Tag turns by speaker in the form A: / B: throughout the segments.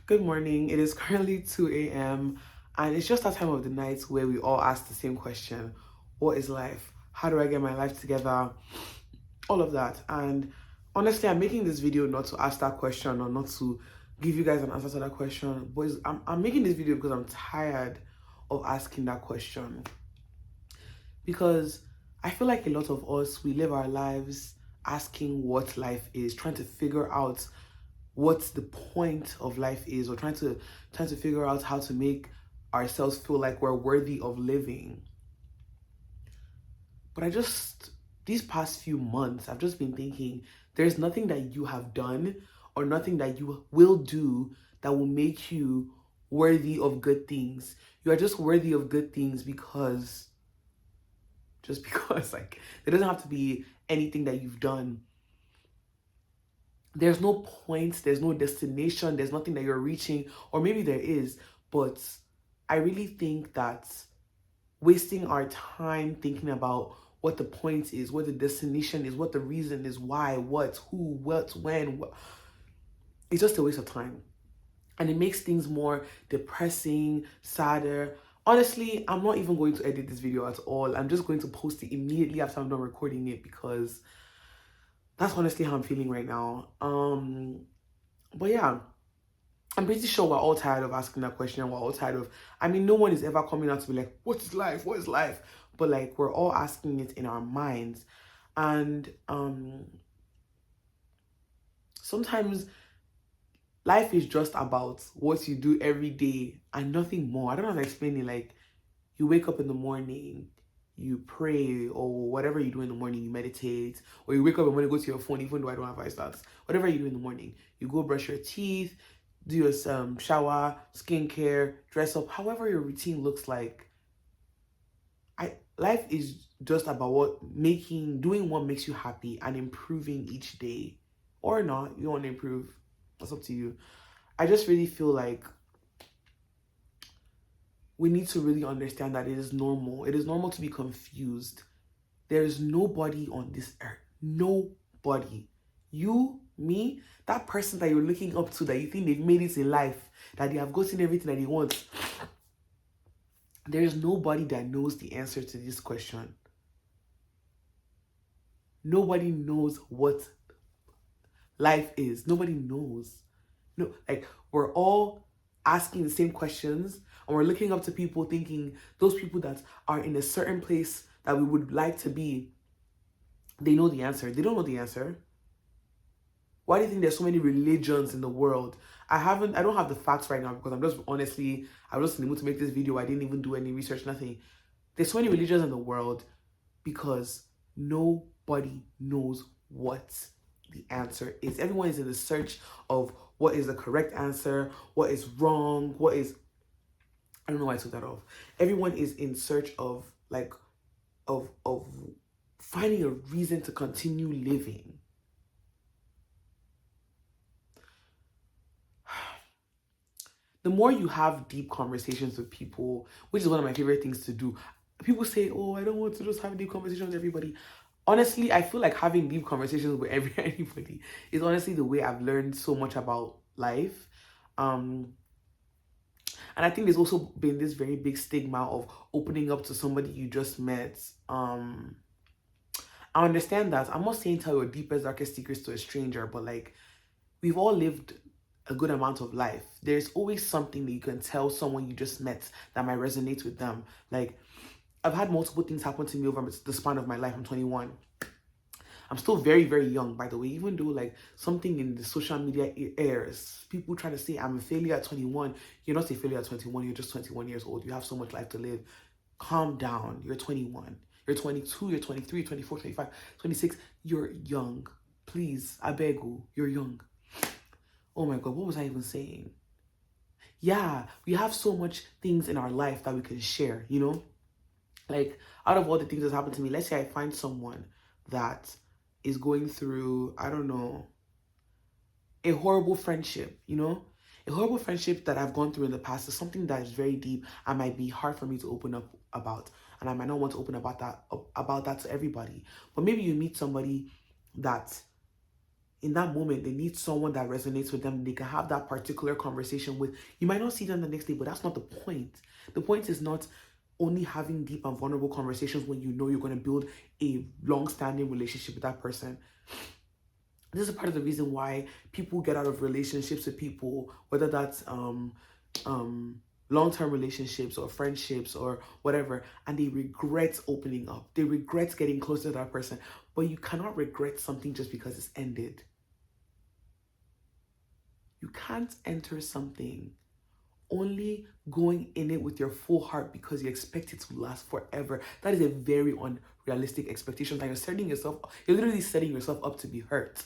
A: Good morning. It is currently 2 a.m. and it's just that time of the night where we all ask the same question. What is life? How do I get my life together? All of that. And honestly, I'm making this video not to ask that question or not to give you guys an answer to that question, but I'm making this video because I'm tired of asking that question. Because I feel like a lot of us, we live our lives asking what life is, trying to figure out what the point of life is, or trying to figure out how to make ourselves feel like we're worthy of living. But these past few months, I've just been thinking there's nothing that you have done or nothing that you will do that will make you worthy of good things. You are just worthy of good things because like there doesn't have to be anything that you've done. There's no point, there's no destination, there's nothing that you're reaching, or maybe there is, but I really think that wasting our time thinking about what the point is, what the destination is, what the reason is, why, what, who, what, when, it's just a waste of time. And it makes things more depressing, sadder. Honestly, I'm not even going to edit this video at all. I'm just going to post it immediately after I'm done recording it because that's honestly how I'm feeling right now. But yeah, I'm pretty sure we're all tired of asking that question. We're all tired of, no one is ever coming out to be like, what is life? What is life? But like, we're all asking it in our minds. And sometimes life is just about what you do every day and nothing more. I don't know how to explain it. Like, you wake up in the morning, you pray, or whatever you do in the morning, you meditate, or you wake up and want to go to your phone, even though I don't have eyestats. Whatever you do in the morning, you go brush your teeth, do your shower, skincare, dress up, however your routine looks like. Life is just about doing what makes you happy and improving each day. Or not, you want to improve, that's up to you. I just really feel like we need to really understand that it is normal. It is normal to be confused. There is nobody on this earth. Nobody. You, me, that person that you're looking up to, that you think they've made it in life, that they have gotten everything that they want. There is nobody that knows the answer to this question. Nobody knows what life is. Nobody knows. No, like, we're all asking the same questions and we're looking up to people thinking those people that are in a certain place that we would like to be, they know the answer. They don't know the answer. Why do you think there's so many religions in the world? I don't have the facts right now because I was just in the mood to make this video. I didn't even do any research, nothing. There's so many religions in the world because nobody knows what the answer is. Everyone is in the search of what is the correct answer, what is wrong, I don't know why I took that off. Everyone is in search of of finding a reason to continue living. The more you have deep conversations with people, which is one of my favorite things to do. People say, oh, I don't want to just have deep conversations with everybody. Honestly, I feel like having deep conversations with anybody is honestly the way I've learned so much about life. And I think there's also been this very big stigma of opening up to somebody you just met. I understand that. I'm not saying tell your deepest, darkest secrets to a stranger, but like, we've all lived a good amount of life. There's always something that you can tell someone you just met that might resonate with them. Like, I've had multiple things happen to me over the span of my life. I'm 21. I'm still very, very young, by the way, even though like something in the social media airs, people trying to say I'm a failure at 21. You're not a failure at 21, you're just 21 years old. You have so much life to live. Calm down. You're 21. You're 22, you're 23, 24, 25, 26. You're young. Please, I beg you, you're young. Oh my God, what was I even saying? Yeah, we have so much things in our life that we can share, you know? Like, out of all the things that's happened to me, let's say I find someone that is going through, I don't know, a horrible friendship, you know? A horrible friendship that I've gone through in the past is something that is very deep and might be hard for me to open up about. And I might not want to open about that to everybody. But maybe you meet somebody that in that moment, they need someone that resonates with them. They can have that particular conversation with. You might not see them the next day, but that's not the point. The point is not only having deep and vulnerable conversations when you know you're going to build a long-standing relationship with that person. This is part of the reason why people get out of relationships with people, whether that's long-term relationships or friendships or whatever, and they regret opening up. They regret getting close to that person. But you cannot regret something just because it's ended. You can't enter something only going in it with your full heart because you expect it to last forever. That is a very unrealistic expectation. That you're literally setting yourself up to be hurt.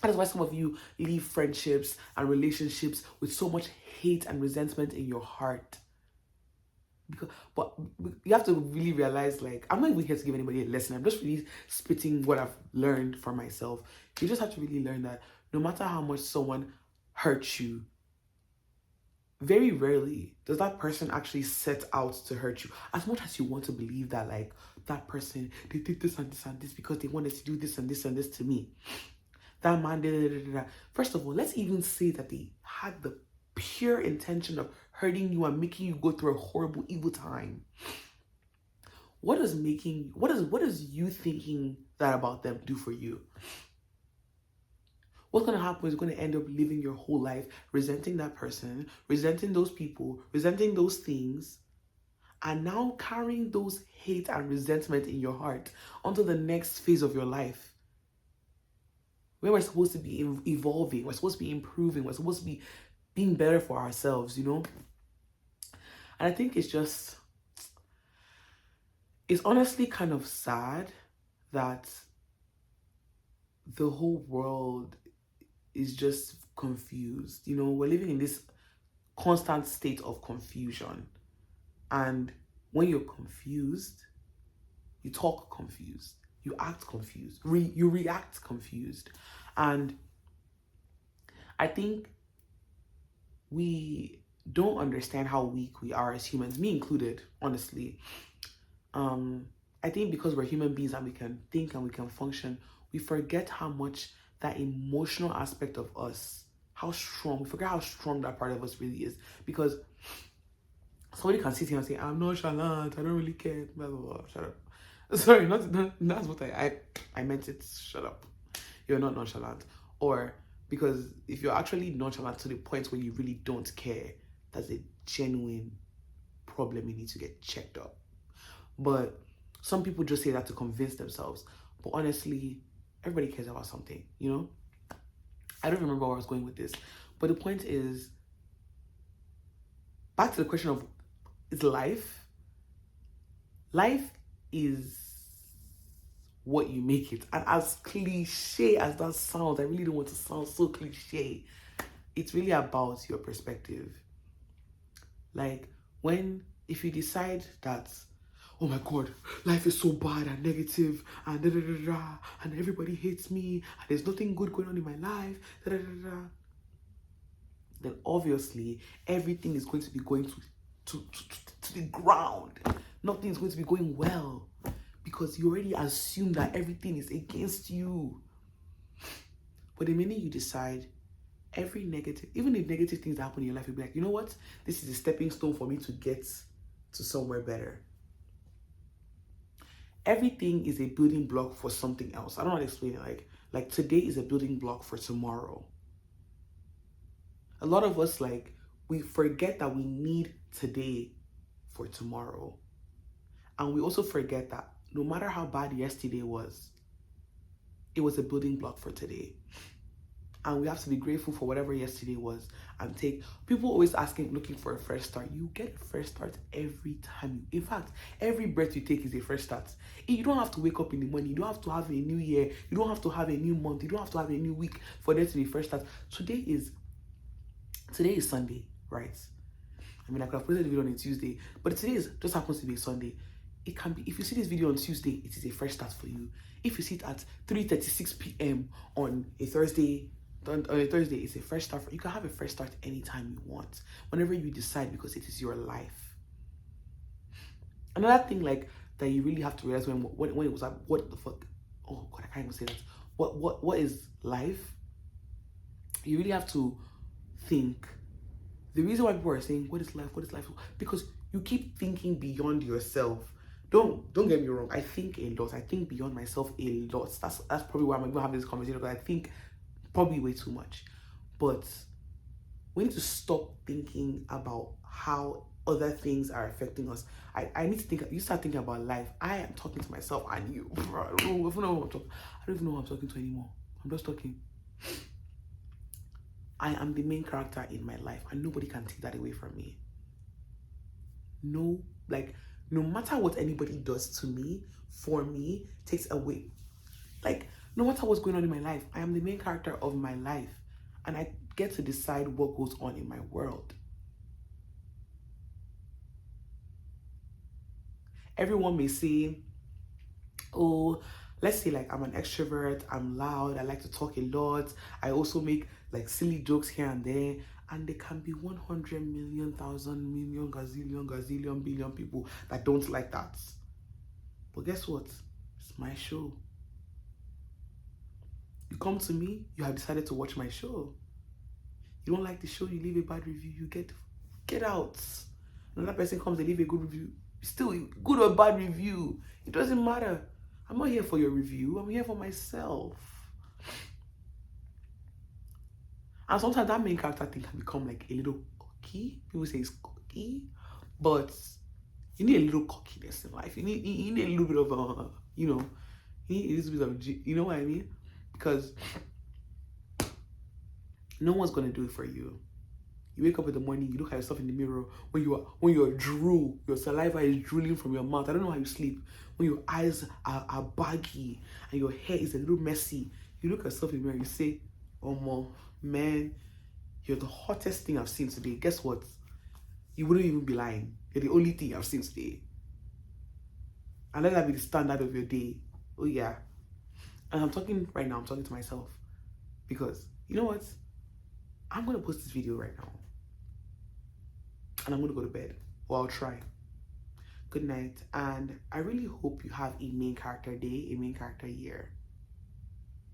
A: That is why some of you leave friendships and relationships with so much hate and resentment in your heart. But you have to really realize, like, I'm not even here to give anybody a lesson. I'm just really spitting what I've learned for myself. You just have to really learn that no matter how much someone hurts you, very rarely does that person actually set out to hurt you. As much as you want to believe that, like, that person, they did this and this and this because they wanted to do this and this and this to me. That man did. First of all, let's even say that they had the pure intention of hurting you and making you go through a horrible, evil time. What does you thinking that about them do for you? What's going to happen is you're going to end up living your whole life resenting that person, resenting those people, resenting those things, and now carrying those hate and resentment in your heart onto the next phase of your life. Where we're supposed to be evolving, we're supposed to be improving, we're supposed to be being better for ourselves, you know? And I think it's honestly kind of sad that the whole world is just confused. You know, we're living in this constant state of confusion. And when you're confused, you talk confused, you act confused, you react confused. And I think we don't understand how weak we are as humans, me included, honestly. I think because we're human beings and we can think and we can function, we forget how much that emotional aspect of us, we forget how strong that part of us really is. Because somebody can sit here and say, I'm nonchalant, I don't really care, blah, blah, blah, shut up. Sorry, not that's what I meant it, shut up. You're not nonchalant. Or because if you're actually nonchalant to the point where you really don't care, that's a genuine problem you need to get checked up. But some people just say that to convince themselves. But honestly, everybody cares about something, you know? I don't remember where I was going with this. But the point is, back to the question of, is life? Life is what you make it. And as cliche as that sounds, I really don't want to sound so cliche. It's really about your perspective. Like, if you decide that, oh my God, life is so bad and negative and and everybody hates me and there's nothing good going on in my life, then obviously everything is going to be going to the ground. Nothing is going to be going well because you already assume that everything is against you. But the minute you decide, even if negative things happen in your life, you'll be like, you know what? This is a stepping stone for me to get to somewhere better. Everything is a building block for something else. I don't know how to explain it. Like today is a building block for tomorrow. A lot of us, we forget that we need today for tomorrow. And we also forget that no matter how bad yesterday was, it was a building block for today. And we have to be grateful for whatever yesterday was and people always looking for a fresh start. You get a fresh start every time. In fact, every breath you take is a fresh start. You don't have to wake up in the morning. You don't have to have a new year. You don't have to have a new month. You don't have to have a new week for there to be a fresh start. Today is Sunday, right? I mean, I could have posted the video on a Tuesday, but today just happens to be a Sunday. It can be, if you see this video on Tuesday, it is a fresh start for you. If you see it at 3:36 p.m. on a Thursday, it's a fresh start. You can have a fresh start anytime you want, whenever you decide, because it is your life. Another thing that you really have to realize when it was like, what the fuck? Oh God, I can't even say that. what is life, you really have to think. The reason why people are saying what is life, because you keep thinking beyond yourself. Don't get me wrong. I think a lot. I think beyond myself a lot. That's probably why I'm even having this conversation, because I think probably way too much. But we need to stop thinking about how other things are affecting us. I need to think. You start thinking about life. I am talking to myself and you. I don't even know who I'm talking to anymore. I'm just talking. I am the main character in my life, and nobody can take that away from me. No, like, no matter what anybody does to me, for me, takes away. Like, no matter what's going on in my life, I am the main character of my life, and I get to decide what goes on in my world. Everyone may say, oh, let's say like I'm an extrovert, I'm loud, I like to talk a lot, I also make like silly jokes here and there, and there can be 100 million, thousand, million, gazillion, billion people that don't like that. But guess what? It's my show. You come to me, you have decided to watch my show. You don't like the show, you leave a bad review, you get out. Another person comes, they leave a good review. Still, good or bad review, it doesn't matter. I'm not here for your review, I'm here for myself. And sometimes that main character thing can become like a little cocky. People say it's cocky, but you need a little cockiness in life. You need a little bit of you need a little bit of, you know what I mean? Because no one's gonna do it for you. You wake up in the morning, you look at yourself in the mirror, when you're drool, your saliva is drooling from your mouth. I don't know how you sleep. When your eyes are baggy and your hair is a little messy, you look at yourself in the mirror, you say, oh man, you're the hottest thing I've seen today. Guess what? You wouldn't even be lying. You're the only thing I've seen today. And let that be the standard of your day. Oh yeah. And I'm talking right now, I'm talking to myself. Because, you know what? I'm going to post this video right now. And I'm going to go to bed. Or I'll try. Good night. And I really hope you have a main character day, a main character year.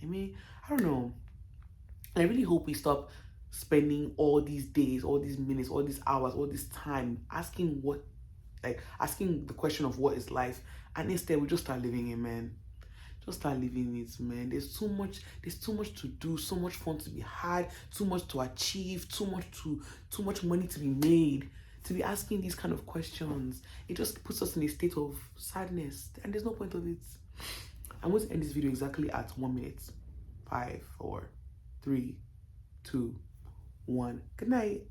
A: I don't know. I really hope we stop spending all these days, all these minutes, all these hours, all this time asking the question of what is life. And instead we just start living it, man. Just start living it, man. There's too much to do, so much fun to be had, too much to achieve, too much money to be made. To be asking these kind of questions, it just puts us in a state of sadness, and there's no point of it. I'm going to end this video exactly at 1 minute. 5, 4, 3, 2, 1. Good night.